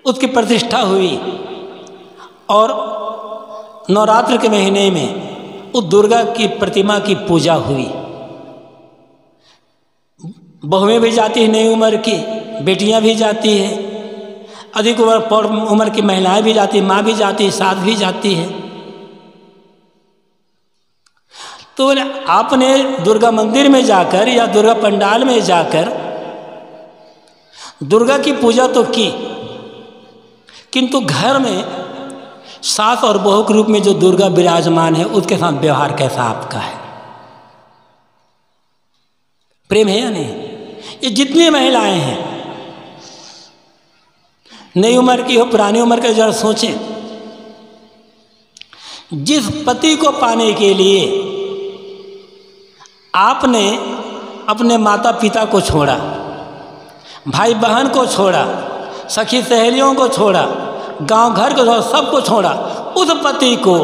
उसकी प्रतिष्ठा हुई और नवरात्र के महीने में उस दुर्गा की प्रतिमा की पूजा हुई। बहुएं भी जाती हैं नई उम्र की, बेटियां भी जाती हैं, अधिक उम्र की महिलाएं भी जाती हैं, माँ भी जाती है, सास भी जाती है। तो आपने दुर्गा मंदिर में जाकर या दुर्गा पंडाल में जाकर दुर्गा की पूजा तो की, किंतु घर में सास और बहू के रूप में जो दुर्गा विराजमान है उसके साथ व्यवहार कैसा आपका है? प्रेम है या नहीं? ये जितनी महिलाएं हैं, नई उम्र की हो पुरानी उम्र का, जरा सोचें। जिस पति को पाने के लिए आपने अपने माता पिता को छोड़ा, भाई बहन को छोड़ा, सखी सहेलियों को छोड़ा, गांव घर को छोड़ा, सबको छोड़ा, उस पति को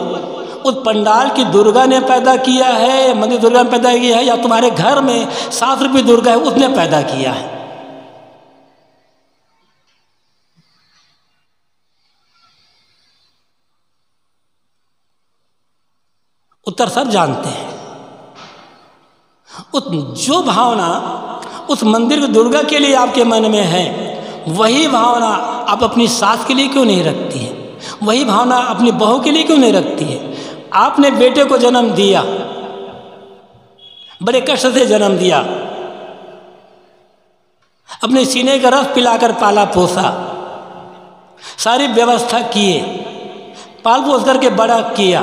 उस पंडाल की दुर्गा ने पैदा किया है, मंदिर दुर्गा ने पैदा किया है, या तुम्हारे घर में सास रूपी दुर्गा है उसने पैदा किया है? उत्तर सब जानते हैं। उस जो भावना उस मंदिर की दुर्गा के लिए आपके मन में है, वही भावना आप अपनी सास के लिए क्यों नहीं रखती है? वही भावना अपनी बहू के लिए क्यों नहीं रखती है? आपने बेटे को जन्म दिया, बड़े कष्ट से जन्म दिया, अपने सीने का रस पिलाकर पाला पोसा, सारी व्यवस्था किए, पाल पोस करके बड़ा किया।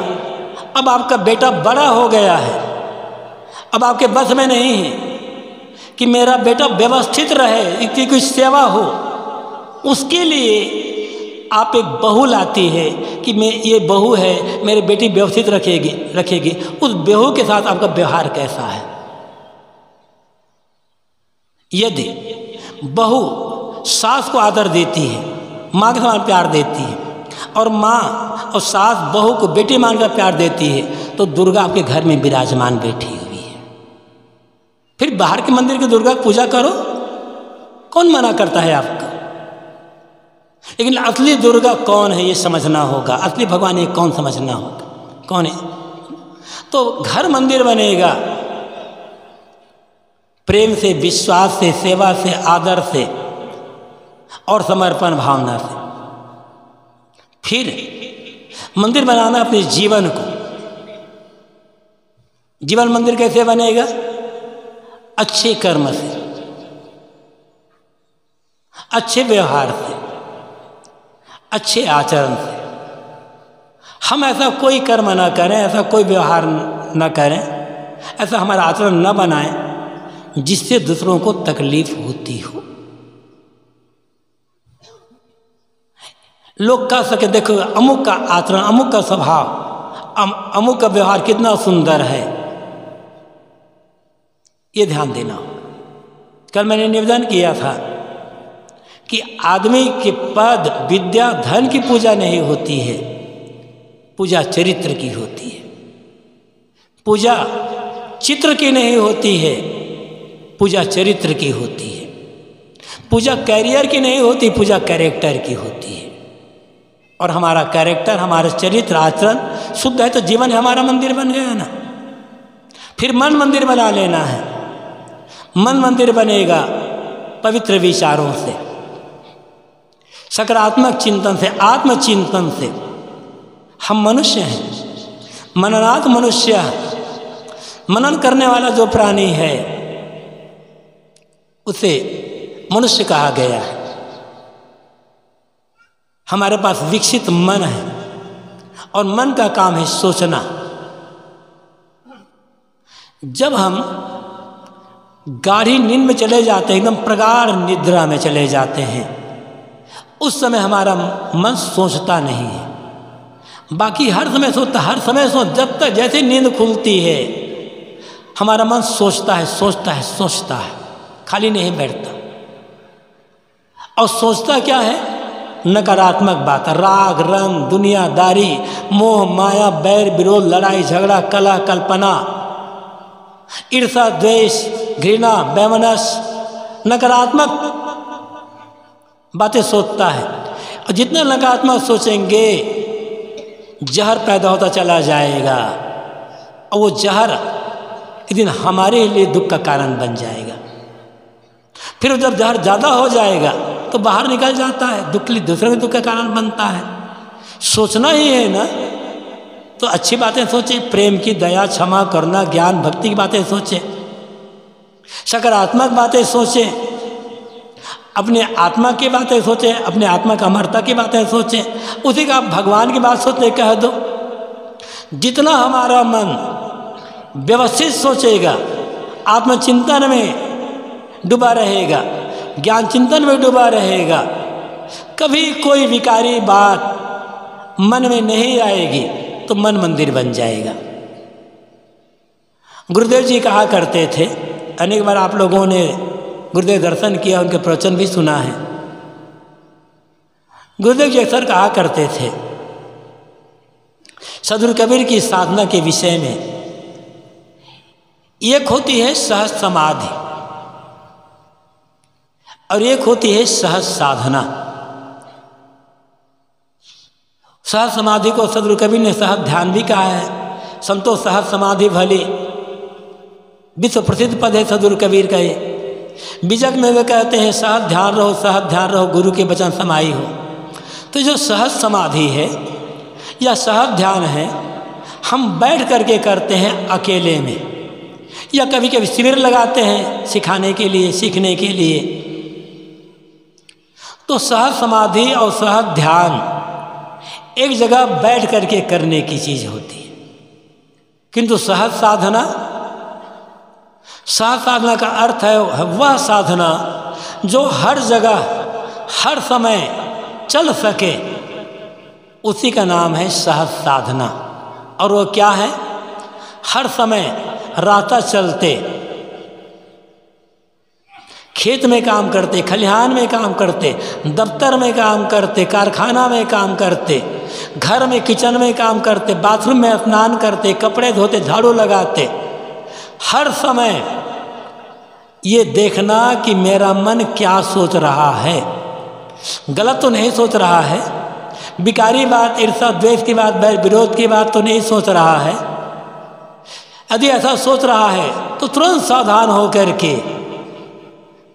अब आपका बेटा बड़ा हो गया है, अब आपके बस में नहीं है कि मेरा बेटा व्यवस्थित रहे, इसकी कुछ सेवा हो। उसके लिए आप एक बहू लाती है कि मैं ये बहू है, मेरी बेटी व्यवस्थित रखेगी। उस बहू के साथ आपका व्यवहार कैसा है? यदि बहू सास को आदर देती है, माँ के समान प्यार देती है, और माँ और सास बहू को बेटी मानकर प्यार देती है, तो दुर्गा आपके घर में विराजमान बैठी हुई है। फिर बाहर के मंदिर की दुर्गा पूजा करो, कौन मना करता है आपको? लेकिन असली दुर्गा कौन है ये समझना होगा, असली भगवान ये कौन समझना होगा, कौन है? तो घर मंदिर बनेगा प्रेम से, विश्वास से, सेवा से, आदर से और समर्पण भावना से। फिर मंदिर बनाना अपने जीवन को। जीवन मंदिर कैसे बनेगा? अच्छे कर्म से, अच्छे व्यवहार से, अच्छे आचरण से। हम ऐसा कोई कर्म न करें, ऐसा कोई व्यवहार न करें, ऐसा हमारा आचरण न बनाएं जिससे दूसरों को तकलीफ होती हो। लोग कह सके देखो अमुक का आचरण, अमुक का स्वभाव, अमुक का व्यवहार कितना सुंदर है, ये ध्यान देना। कल मैंने निवेदन किया था कि आदमी के पद, विद्या, धन की पूजा नहीं होती है, पूजा चरित्र की होती है। पूजा चित्र की नहीं होती है, पूजा चरित्र की होती है। पूजा कैरियर की नहीं होती, पूजा कैरेक्टर की होती है। और हमारा कैरेक्टर, हमारा चरित्र, आचरण शुद्ध है तो जीवन हमारा मंदिर बन गया ना। फिर मन मंदिर बना लेना है। मन मंदिर बनेगा पवित्र विचारों से, सकारात्मक चिंतन से, आत्मचिंतन से। हम मनुष्य हैं, मननात् मनुष्य, मनन करने वाला जो प्राणी है उसे मनुष्य कहा गया है। हमारे पास विकसित मन है और मन का काम है सोचना। जब हम गाढ़ी नींद में चले जाते हैं, एकदम प्रगाढ़ निद्रा में चले जाते हैं, उस समय हमारा मन सोचता नहीं है। बाकी हर समय सोचता, हर समय जब तक जैसे नींद खुलती है हमारा मन सोचता है, सोचता है, सोचता है, खाली नहीं बैठता। और सोचता क्या है? नकारात्मक बात, राग रंग, दुनियादारी, मोह माया, बैर विरोध, लड़ाई झगड़ा, कलह कल्पना, ईर्ष्या द्वेष, घृणा, वैमनस्य, नकारात्मक बातें सोचता है। और जितना नकारात्मक सोचेंगे जहर पैदा होता चला जाएगा, और वो जहर एक दिन हमारे लिए दुख का कारण बन जाएगा। फिर जब जहर ज़्यादा हो जाएगा तो बाहर निकल जाता है, दुख के लिए दूसरे के दुख का कारण बनता है। सोचना ही है ना, तो अच्छी बातें सोचें, प्रेम की, दया, क्षमा, करुणा, ज्ञान, भक्ति की बातें सोचें, सकारात्मक बातें सोचें, अपने आत्मा की बातें सोचें, अपने आत्मा का अमरता की बातें सोचें। उसी का भगवान की बात सोचते कह दो। जितना हमारा मन व्यवस्थित सोचेगा, आत्मचिंतन में डूबा रहेगा, ज्ञान चिंतन में डूबा रहेगा, कभी कोई विकारी बात मन में नहीं आएगी, तो मन मंदिर बन जाएगा। गुरुदेव जी कहा करते थे, अनेक बार आप लोगों ने गुरुदेव दर्शन किया, उनके प्रवचन भी सुना है। गुरुदेव जी अक्सर कहा करते थे सदगुरु कबीर की साधना के विषय में, एक होती है सहज समाधि और एक होती है सहज साधना। सहज समाधि को सदगुरु कबीर ने सहज ध्यान भी कहा है। संतो सहज समाधि भली, विश्व प्रसिद्ध पद है सदगुरु कबीर का ये। बीजक में वे कहते हैं सहज ध्यान रहो, सहज ध्यान रहो, गुरु के वचन समाई हो। तो जो सहज समाधि है या सहज ध्यान है, हम बैठ करके करते हैं अकेले में, या कभी कभी शिविर लगाते हैं सिखाने के लिए, सीखने के लिए। तो सहज समाधि और सहज ध्यान एक जगह बैठ करके करने की चीज होती है। किंतु सहज साधना, सहज साधना का अर्थ है वह साधना जो हर जगह हर समय चल सके, उसी का नाम है सहज साधना। और वो क्या है? हर समय रास्ता चलते, खेत में काम करते, खलिहान में काम करते, दफ्तर में काम करते, कारखाना में काम करते, घर में किचन में काम करते, बाथरूम में स्नान करते, कपड़े धोते, झाड़ू लगाते, हर समय ये देखना कि मेरा मन क्या सोच रहा है। गलत तो नहीं सोच रहा है, विकारी बात, ईर्ष्या द्वेष की बात, विरोध की बात तो नहीं सोच रहा है। यदि ऐसा सोच रहा है तो तुरंत सावधान होकर के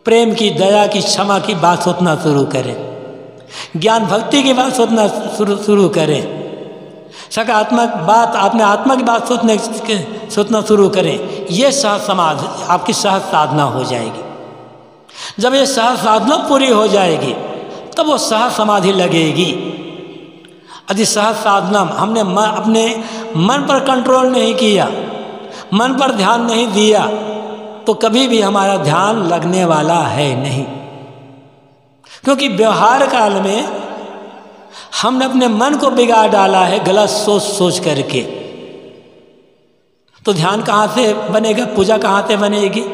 प्रेम की, दया की, क्षमा की बात सोचना शुरू करें, ज्ञान भक्ति की बात सोचना शुरू करें, सकारात्मक बात, अपने आत्मा की बात सोचना शुरू करें। ये सहज समाधि आपकी सहज साधना हो जाएगी। जब ये सहज साधना पूरी हो जाएगी तब वो सहज समाधि लगेगी। यदि सहज साधना हमने अपने मन पर कंट्रोल नहीं किया, मन पर ध्यान नहीं दिया, तो कभी भी हमारा ध्यान लगने वाला है नहीं। क्योंकि व्यवहार काल में हमने अपने मन को बिगाड़ डाला है गलत सोच सोच करके। तो ध्यान कहाँ से बनेगा, पूजा कहाँ से बनेगी?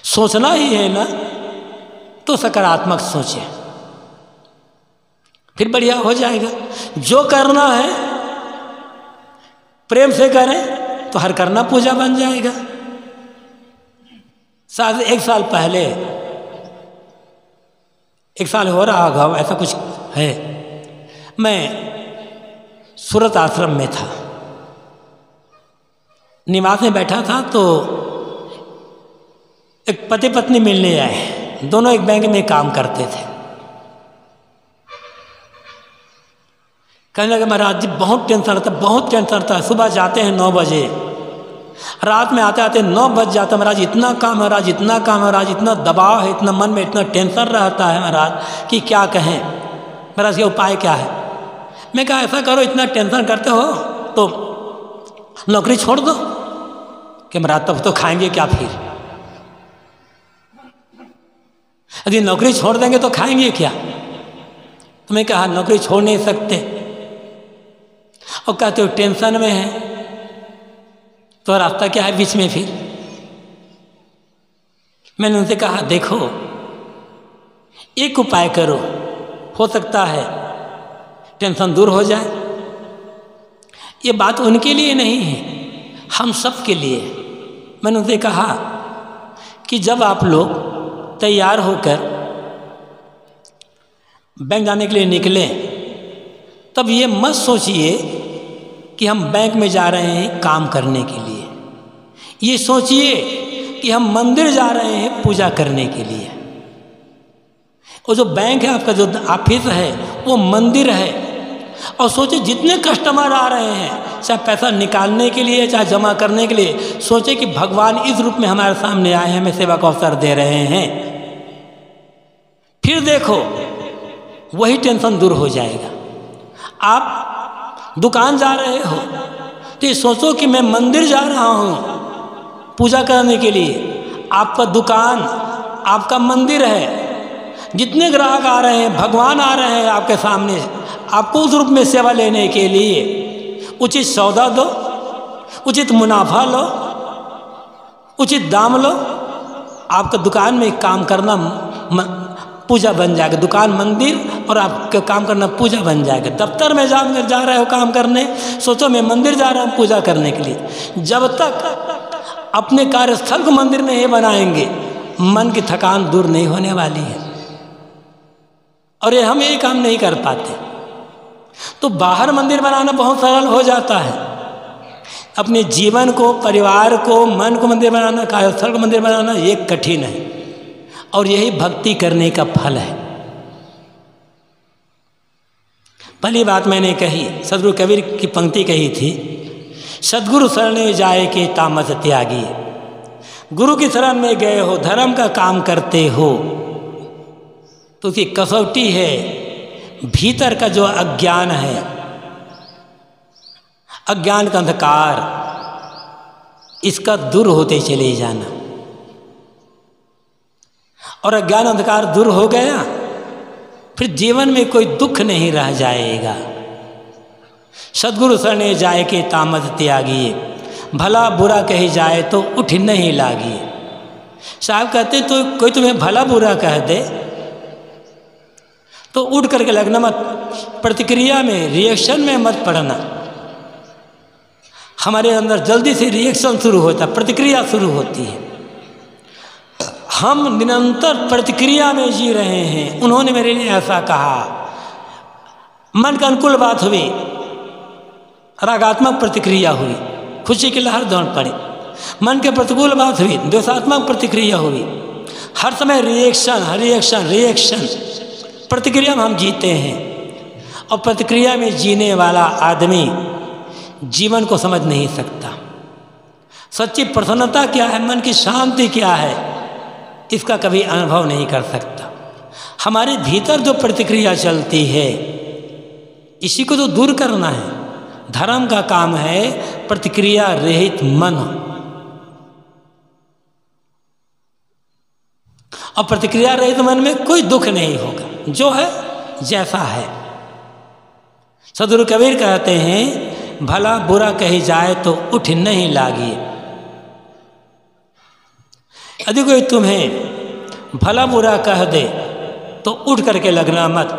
सोचना ही है ना, तो सकारात्मक सोचें, फिर बढ़िया हो जाएगा। जो करना है प्रेम से करें तो हर करना पूजा बन जाएगा। शायद 1 साल पहले, 1 साल हो रहा होगा ऐसा कुछ है, मैं सूरत आश्रम में था, निवास में बैठा था, तो एक पति पत्नी मिलने आए। दोनों एक बैंक में काम करते थे। कहने लगे महाराज जी बहुत टेंशन रहता है, बहुत टेंशन रहता है। सुबह जाते हैं 9 बजे, रात में आते आते 9 बज जाता है। महाराज इतना काम है, महाराज इतना काम है, महाराज इतना दबाव है, इतना मन में इतना टेंशन रहता है महाराज कि क्या कहें। महाराज ये उपाय क्या है? मैं कहा ऐसा करो, इतना टेंशन करते हो तो नौकरी छोड़ दो। कि महाराज तब तो खाएंगे क्या फिर? यदि नौकरी छोड़ देंगे तो खाएंगे क्या? तो मैं कहा नौकरी छोड़ नहीं सकते। और कहते हो टेंशन में है, तो रास्ता क्या है बीच में फिर? मैंने उनसे कहा देखो एक उपाय करो, हो सकता है टेंशन दूर हो जाए। ये बात उनके लिए नहीं है, हम सब के लिए। मैंने उनसे कहा कि जब आप लोग तैयार होकर बैंक जाने के लिए निकलें, तब ये मत सोचिए कि हम बैंक में जा रहे हैं काम करने के लिए। ये सोचिए कि हम मंदिर जा रहे हैं पूजा करने के लिए। वो जो बैंक है, आपका जो ऑफिस है, वो मंदिर है। और सोचिए जितने कस्टमर आ रहे हैं, चाहे पैसा निकालने के लिए चाहे जमा करने के लिए, सोचिए कि भगवान इस रूप में हमारे सामने आए हैं, हमें सेवा का अवसर दे रहे हैं। फिर देखो वही टेंशन दूर हो जाएगा। आप दुकान जा रहे हो तो ये सोचो कि मैं मंदिर जा रहा हूँ पूजा करने के लिए। आपका दुकान आपका मंदिर है। जितने ग्राहक आ रहे हैं, भगवान आ रहे हैं आपके सामने, आपको उस रूप में सेवा लेने के लिए उचित सौदा दो, उचित मुनाफा लो, उचित दाम लो। आपका दुकान में काम करना पूजा बन जाएगा। दुकान मंदिर और आपका काम करना पूजा बन जाएगा। दफ्तर में जा रहे हो काम करने, सोचो मैं मंदिर जा रहा हूँ पूजा करने के लिए। जब तक अपने कार्यस्थल को मंदिर नहीं बनाएंगे, मन की थकान दूर नहीं होने वाली है। और ये हम ये काम नहीं कर पाते, तो बाहर मंदिर बनाना बहुत सरल हो जाता है। अपने जीवन को, परिवार को, मन को मंदिर बनाना, कार्यस्थल को मंदिर बनाना ये कठिन है। और यही भक्ति करने का फल है। पहली बात मैंने कही, सदगुरु कबीर की पंक्ति कही थी, सदगुरु शरण जाए के तामस त्यागी। गुरु की शरण में गए हो, धर्म का काम करते हो, तो उसकी कसौटी है भीतर का जो अज्ञान है, अज्ञान का अंधकार, इसका दूर होते चले जाना। और अज्ञान अंधकार दूर हो गया, फिर जीवन में कोई दुख नहीं रह जाएगा। सद्गुरु शरणे जाए के तामस त्यागिए, भला बुरा कही जाए तो उठ नहीं लागिए। साहब कहते तो कोई तुम्हें भला बुरा कह दे तो उठ करके लगना मत, प्रतिक्रिया में, रिएक्शन में मत पड़ना। हमारे अंदर जल्दी से रिएक्शन शुरू होता, प्रतिक्रिया शुरू होती है। हम निरंतर प्रतिक्रिया में जी रहे हैं। उन्होंने मेरे लिए ऐसा कहा, मन का अनुकूल बात हुई, रागात्मक प्रतिक्रिया हुई, खुशी की लहर दौड़ पड़ी। मन के प्रतिकूल बात हुई, द्वेषात्मक प्रतिक्रिया हुई। हर समय रिएक्शन, रिएक्शन, रिएक्शन, प्रतिक्रिया में हम जीते हैं। और प्रतिक्रिया में जीने वाला आदमी जीवन को समझ नहीं सकता। सच्ची प्रसन्नता क्या है, मन की शांति क्या है, इसका कभी अनुभव नहीं कर सकता। हमारे भीतर जो प्रतिक्रिया चलती है, इसी को तो दूर करना है। धर्म का काम है प्रतिक्रिया रहित मन। और प्रतिक्रिया रहित मन में कोई दुख नहीं होगा, जो है जैसा है। सदगुरु कबीर कहते हैं, भला बुरा कही जाए तो उठ नहीं लागिए। यदि कोई तुम्हें भला बुरा कह दे तो उठ करके लगना मत।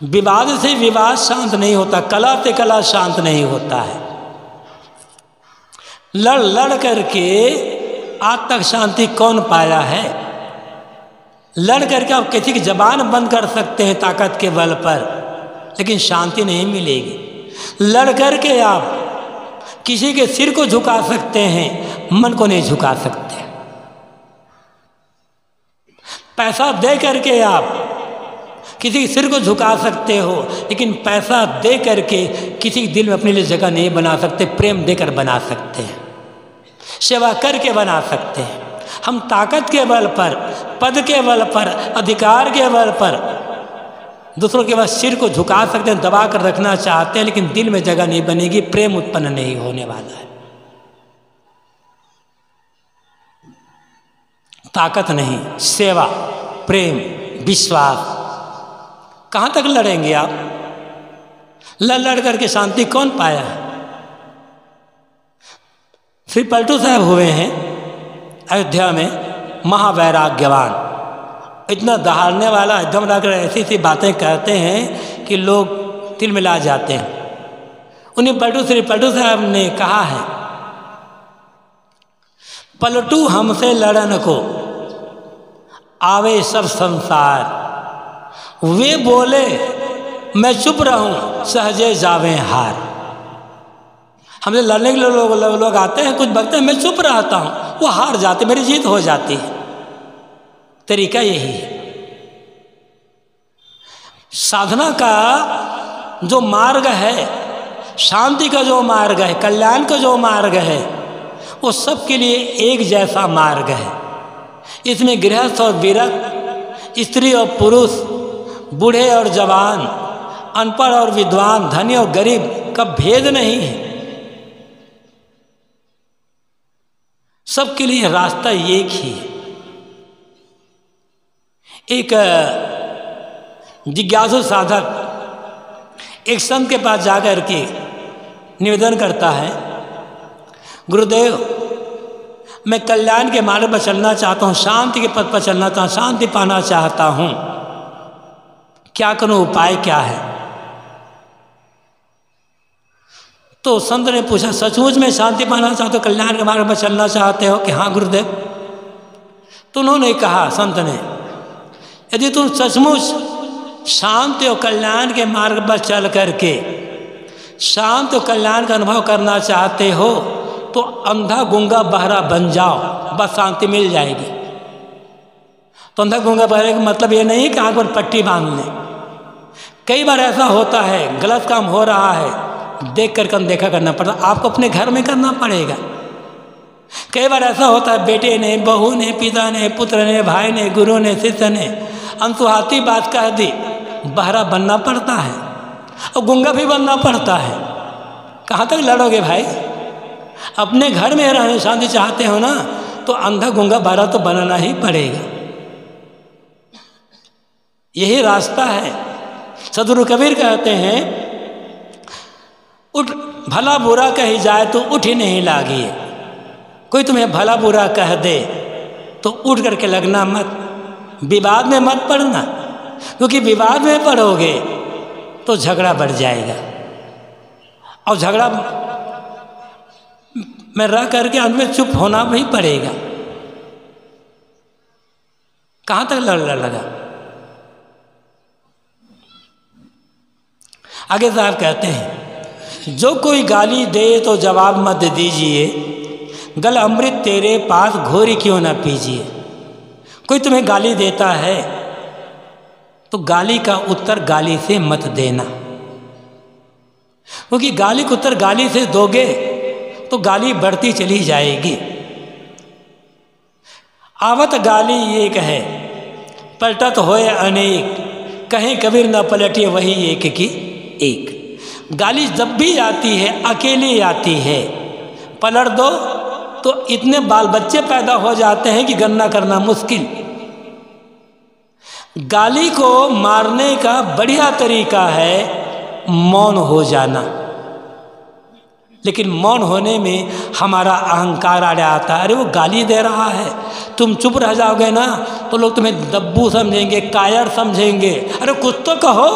विवाद से विवाद शांत नहीं होता, कला से कला शांत नहीं होता है। लड़ लड़ करके आज तक शांति कौन पाया है? लड़ करके आप किसी की जबान बंद कर सकते हैं ताकत के बल पर, लेकिन शांति नहीं मिलेगी। लड़ करके आप किसी के सिर को झुका सकते हैं, मन को नहीं झुका सकते। पैसा दे करके आप किसी के सिर को झुका सकते हो, लेकिन पैसा दे करके किसी के दिल में अपने लिए जगह नहीं बना सकते। प्रेम देकर बना सकते हैं, सेवा करके बना सकते हैं। हम ताकत के बल पर, पद के बल पर, अधिकार के बल पर दूसरों के पास सिर को झुका सकते हैं, दबा कर रखना चाहते हैं, लेकिन दिल में जगह नहीं बनेगी, प्रेम उत्पन्न नहीं होने वाला है। ताकत नहीं, सेवा, प्रेम, विश्वास। कहाँ तक लड़ेंगे आप? लड़ लड़ करके शांति कौन पाया है? श्री पलटू साहब हुए हैं अयोध्या में, महावैराग्यवान, इतना दहाड़ने वाला, एकदम लाकर ऐसी ऐसी बातें कहते हैं कि लोग तिल मिला जाते हैं। उन्हें श्री पलटू साहब ने कहा है, पलटू हमसे लड़न को आवे सब संसार, वे बोले मैं चुप रहूं सहजे जावे हार। हमसे लड़ने के लिए लोग आते हैं, कुछ वक्त मैं चुप रहता हूं, वो हार जाते, मेरी जीत हो जाती है। तरीका यही है। साधना का जो मार्ग है, शांति का जो मार्ग है, कल्याण का जो मार्ग है, वो सबके लिए एक जैसा मार्ग है। इसमें गृहस्थ और विरक्त, स्त्री और पुरुष, बूढ़े और जवान, अनपढ़ और विद्वान, धनी और गरीब का भेद नहीं है। सबके लिए रास्ता एक ही है। एक जिज्ञासु साधक एक संत के पास जाकर के निवेदन करता है, गुरुदेव मैं कल्याण के मार्ग पर चलना चाहता हूँ, शांति के पथ पर चलना चाहता हूँ, शांति पाना चाहता हूँ, क्या करूँ, उपाय क्या है? तो संत ने पूछा, सचमुच में शांति पाना चाहते हो, कल्याण के मार्ग पर चलना चाहते हो? कि हाँ गुरुदेव। तो उन्होंने कहा, संत ने, यदि तुम सचमुच शांति और कल्याण के मार्ग पर चल करके शांति और कल्याण का अनुभव करना चाहते हो तो अंधा गूंगा बहरा बन जाओ, बस शांति मिल जाएगी। तो अंधा गूंगा बहरे का मतलब ये नहीं कि आंख पर पट्टी बांध लें। कई बार ऐसा होता है, गलत काम हो रहा है, देख कर अनदेखा करना पड़ता, आपको अपने घर में करना पड़ेगा। कई बार ऐसा होता है, बेटे ने, बहू ने, पिता ने, पुत्र ने, भाई ने, गुरु ने, शिष्य ने अनसुहाती बात कह दी, बहरा बनना पड़ता है और गूंगा भी बनना पड़ता है। कहाँ तक लड़ोगे भाई? अपने घर में रहने शांति चाहते हो ना, तो अंधा गूंगा बहरा तो बनाना ही पड़ेगा। यही रास्ता है। सदगुरु कबीर कहते हैं, उठ भला बुरा कही जाए तो उठ ही नहीं लागिए। कोई तुम्हें भला बुरा कह दे तो उठ करके लगना मत, विवाद में मत पड़ना, क्योंकि विवाद में पड़ोगे तो झगड़ा बढ़ जाएगा और झगड़ा में रह करके अंत में चुप होना भी पड़ेगा। कहाँ तक लड़ लगा? आगे साहब कहते हैं, जो कोई गाली दे तो जवाब मत दीजिए, गल अमृत तेरे पास घोरी क्यों ना पीजिए। कोई तुम्हें गाली देता है तो गाली का उत्तर गाली से मत देना, क्योंकि गाली का उत्तर गाली से दोगे तो गाली बढ़ती चली जाएगी। आवत गाली एक है, पलटत होए अनेक, कहीं कबीर न पलटिए वही एक की एक। गाली जब भी आती है अकेली आती है, पलट दो तो इतने बाल बच्चे पैदा हो जाते हैं कि गणना करना मुश्किल। गाली को मारने का बढ़िया तरीका है मौन हो जाना, लेकिन मौन होने में हमारा अहंकार आ जाता है। अरे वो गाली दे रहा है, तुम चुप रह जाओगे ना तो लोग तुम्हें दब्बू समझेंगे, कायर समझेंगे। अरे कुछ तो कहो।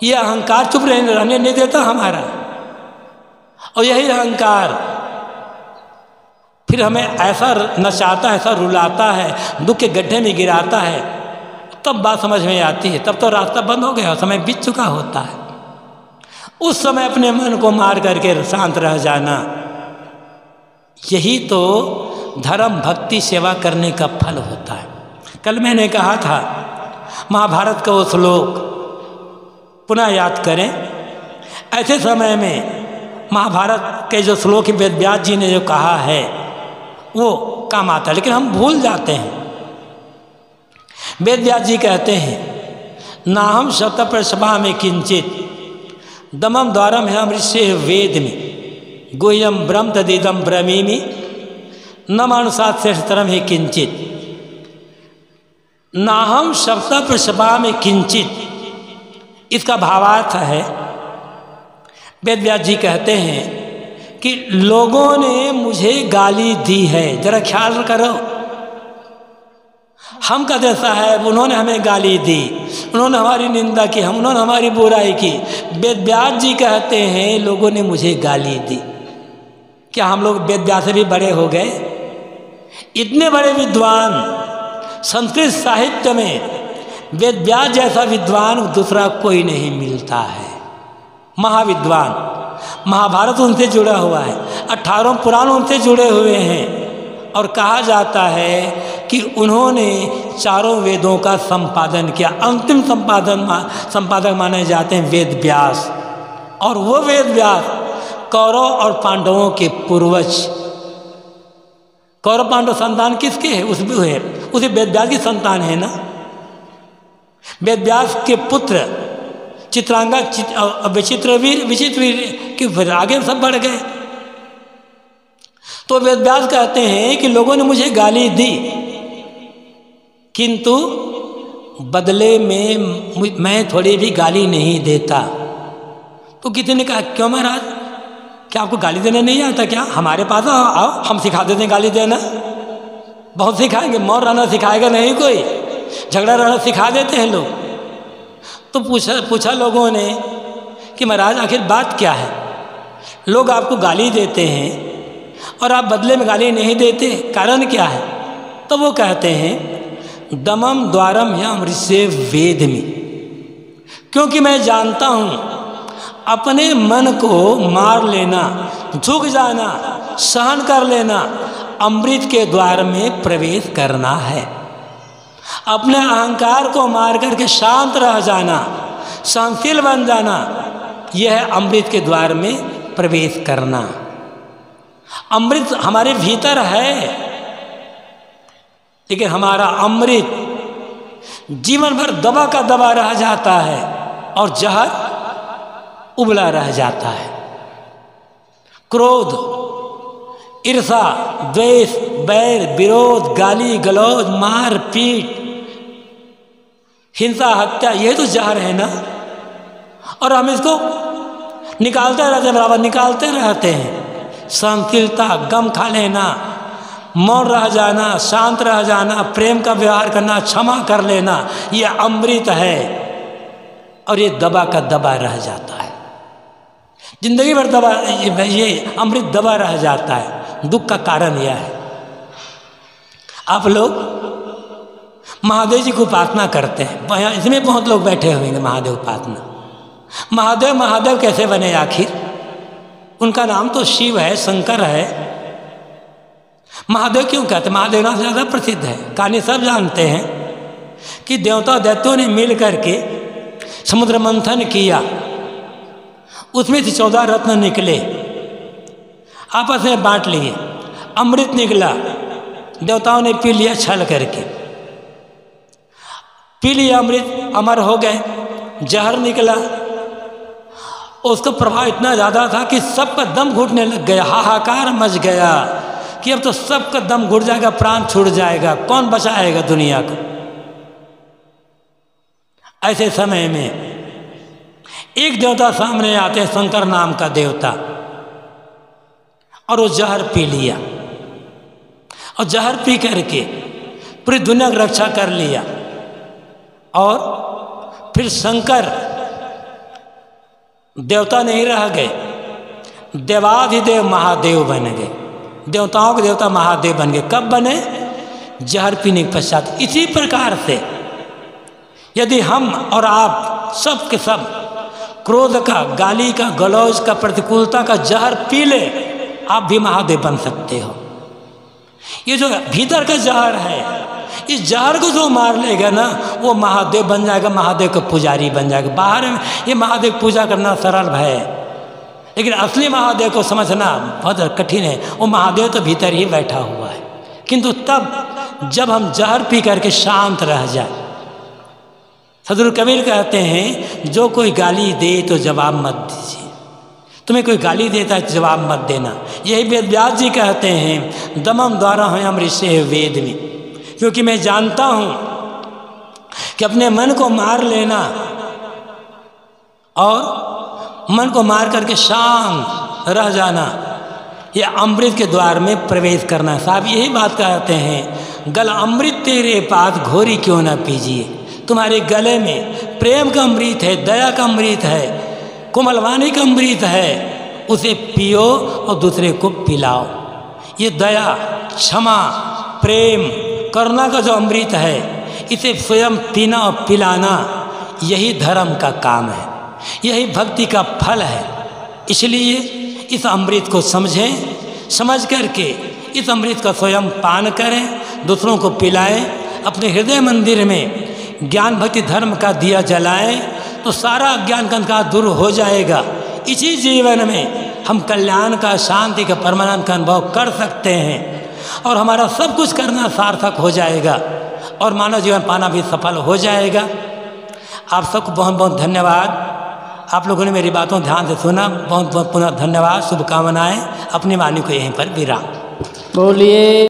ये अहंकार चुप रहने नहीं देता हमारा, और यही अहंकार फिर हमें ऐसा नचाता है, ऐसा रुलाता है, दुख के गड्ढे में गिराता है। तब बात समझ में आती है, तब तो रास्ता बंद हो गया, समय बीत चुका होता है। उस समय अपने मन को मार करके शांत रह जाना, यही तो धर्म भक्ति सेवा करने का फल होता है। कल मैंने कहा था, महाभारत का वो श्लोक पुनः याद करें। ऐसे समय में महाभारत के जो श्लोक वेद व्यास जी ने जो कहा है वो काम आता है, लेकिन हम भूल जाते हैं। वेद व्यास जी कहते हैं, नाहम शत प्रसभा में किंचित दमम द्वारम है अमृष्य वेद में गुह्यम ब्रह्म तदिदम ब्रह्मीमि न मानुषात श्रेष्ठतरम है किंचित। नाहम शब्द प्रसभा में किंचित, इसका भावार्थ है, वेद व्यास जी कहते हैं कि लोगों ने मुझे गाली दी है, जरा ख्याल करो। हम का जैसा है, उन्होंने हमें गाली दी, उन्होंने हमारी निंदा की, उन्होंने हमारी बुराई की। वेद व्यास जी कहते हैं लोगों ने मुझे गाली दी। क्या हम लोग वेद व्यास से भी बड़े हो गए? इतने बड़े विद्वान, संस्कृत साहित्य में वेद व्यास जैसा विद्वान दूसरा कोई नहीं मिलता है। महाविद्वान, महाभारत उनसे जुड़ा हुआ है, 18 पुराण उनसे जुड़े हुए हैं। और कहा जाता है कि उन्होंने चारों वेदों का संपादन किया। अंतिम संपादक माने जाते हैं वेद व्यास। और वो वेद व्यास कौरव और पांडवों के पूर्वज। कौरव पांडव संतान किसके है? उसी वेद व्यास की संतान है ना। वेद व्यास के पुत्र चित्रांगा विचित्रवीर के फिर आगे सब बढ़ गए। तो वेद व्यास कहते हैं कि लोगों ने मुझे गाली दी, किंतु बदले में मैं थोड़ी भी गाली नहीं देता। तो किसी ने कहा क्यों महाराज, क्या आपको गाली देना नहीं आता क्या? हमारे पास आओ, हम सिखा देते हैं गाली देना। बहुत सिखाएंगे, मौन रहना सिखाएगा नहीं कोई, झगड़ा रहना सिखा देते हैं लोग। तो पूछा लोगों ने कि महाराज आखिर बात क्या है? लोग आपको गाली देते हैं और आप बदले में गाली नहीं देते, कारण क्या है? तो वो कहते हैं दमम द्वारम या अमृष्य वेद में, क्योंकि मैं जानता हूँ अपने मन को मार लेना, झुक जाना, सहन कर लेना अमृत के द्वार में प्रवेश करना है। अपने अहंकार को मार करके शांत रह जाना, सहनशील बन जाना, यह है अमृत के द्वार में प्रवेश करना। अमृत हमारे भीतर है, लेकिन हमारा अमृत जीवन भर दबा का दबा रह जाता है और जहर उबला रह जाता है। क्रोध, ईर्षा, द्वेष, बैर, विरोध, गाली गलौज, मार पीट, हिंसा, हत्या, ये तो जहर है ना। और हम इसको निकालते रहते हैं, बराबर निकालते रहते हैं। सहनशीलता, गम खा लेना, मौन रह जाना, शांत रह जाना, प्रेम का व्यवहार करना, क्षमा कर लेना, ये अमृत है। और ये दबा का दबा रह जाता है, जिंदगी भर दबा, ये अमृत दबा रह जाता है। दुख का कारण यह है। आप लोग महादेव जी की उपासना करते हैं, इसमें बहुत लोग बैठे हुए हैं महादेव उपासना। महादेव कैसे बने आखिर? उनका नाम तो शिव है, शंकर है। महादेव क्यों कहते हैं? महादेव नाम से ज़्यादा प्रसिद्ध है। कहानी सब जानते हैं कि देवता दैत्यों ने मिल करके समुद्र मंथन किया, उसमें से 14 रत्न निकले, आपस में बांट लिए, अमृत निकला, देवताओं ने पी लिया छल करके, पी लिया अमृत, अमर हो गए। जहर निकला, उसका प्रभाव इतना ज़्यादा था कि सबका दम घुटने लग गया, हाहाकार मच गया कि अब तो सबका दम घुट जाएगा, प्राण छूट जाएगा, कौन बचाएगा दुनिया को। ऐसे समय में एक देवता सामने आते हैं, शंकर नाम का देवता, और वो जहर पी लिया, और जहर पी करके पूरी दुनिया की रक्षा कर लिया। और फिर शंकर देवता नहीं रह गए, देवाधिदेव महादेव बन गए, देवताओं के देवता महादेव बन गए। कब बने? जहर पीने के पश्चात। इसी प्रकार से यदि हम और आप सब के सब क्रोध का, गाली का, गलौज का, प्रतिकूलता का जहर पी ले, आप भी महादेव बन सकते हो। ये जो भीतर का जहर है, इस जहर को जो मार लेगा ना, वो महादेव बन जाएगा, महादेव का पुजारी बन जाएगा। बाहर में ये महादेव पूजा करना सरल है, लेकिन असली महादेव को समझना बहुत कठिन है। वो महादेव तो भीतर ही बैठा हुआ है, किंतु तब जब हम जहर पी करके शांत रह जाए। सदगुरु कबीर कहते हैं जो कोई गाली दे तो जवाब मत दीजिए, तुम्हें कोई गाली देता है तो जवाब मत देना। यही वेद व्यास जी कहते हैं दमम द्वारा है अमृष्य वेद में, क्योंकि मैं जानता हूँ कि अपने मन को मार लेना और मन को मार करके शांत रह जाना, यह अमृत के द्वार में प्रवेश करना। साहब यही बात कहते हैं, गल अमृत तेरे पास घोरी क्यों ना पीजिए। तुम्हारे गले में प्रेम का अमृत है, दया का अमृत है, कोमलवाणी का अमृत है, उसे पियो और दूसरे को पिलाओ। ये दया, क्षमा, प्रेम, करुणा का जो अमृत है, इसे स्वयं पीना और पिलाना यही धर्म का काम है, यही भक्ति का फल है। इसलिए इस अमृत को समझें, समझ करके इस अमृत का स्वयं पान करें, दूसरों को पिलाएं, अपने हृदय मंदिर में ज्ञान भक्ति धर्म का दिया जलाएं, तो सारा अज्ञान का अंधकार दूर हो जाएगा। इसी जीवन में हम कल्याण का, शांति का, परमानंद का अनुभव कर सकते हैं और हमारा सब कुछ करना सार्थक हो जाएगा और मानव जीवन पाना भी सफल हो जाएगा। आप सबको बहुत बहुत धन्यवाद। आप लोगों ने मेरी बातों ध्यान से सुना, बहुत बहुत पुनः धन्यवाद, शुभकामनाएं। अपनी वाणी को यहीं पर विराम। बोलिए।